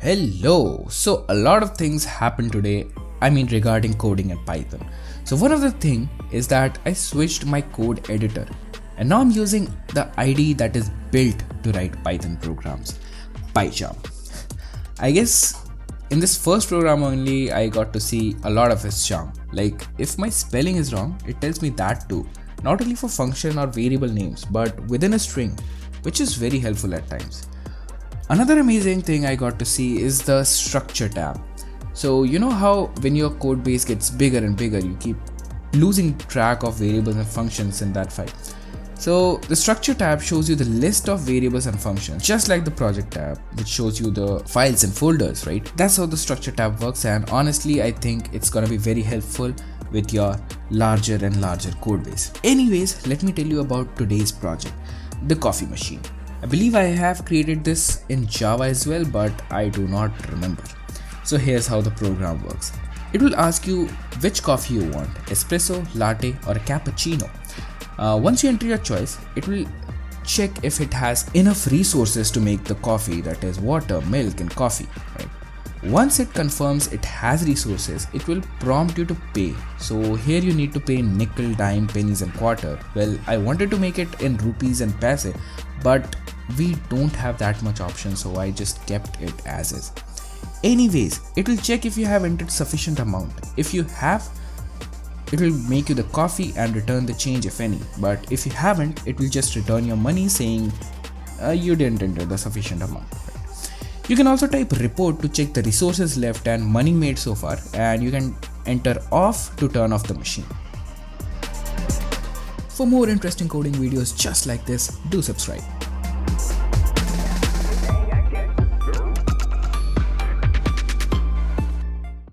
Hello. So a lot of things happened today, regarding coding and Python. So one of the thing is that I switched my code editor and now I'm using the IDE that is built to write Python programs, PyCharm. I guess in this first program only I got to see a lot of its charm. Like if my spelling is wrong, it tells me that too. Not only for function or variable names, but within a string, which is very helpful at times. Another amazing thing I got to see is the structure tab. So you know how when your code base gets bigger and bigger, you keep losing track of variables and functions in that file. So the structure tab shows you the list of variables and functions, just like the project tab, which shows you the files and folders, right? That's how the structure tab works, and honestly, I think it's gonna be very helpful with your larger and larger code base. Anyways, let me tell you about today's project, the coffee machine. I believe I have created this in Java as well, but I do not remember. So here's how the program works. It will ask you which coffee you want, espresso, latte or a cappuccino. Once you enter your choice, it will check if it has enough resources to make the coffee, that is water, milk and coffee, right? Once it confirms it has resources, it will prompt you to pay. So here you need to pay in nickel, dime, pennies and quarter. Well, I wanted to make it in rupees and paise, but we don't have that much option, so I just kept it as is. Anyways, it will check if you have entered sufficient amount. If you have, it will make you the coffee and return the change if any. But if you haven't, it will just return your money saying you didn't enter the sufficient amount. You can also type report to check the resources left and money made so far, and you can enter off to turn off the machine. For more interesting coding videos just like this, do subscribe.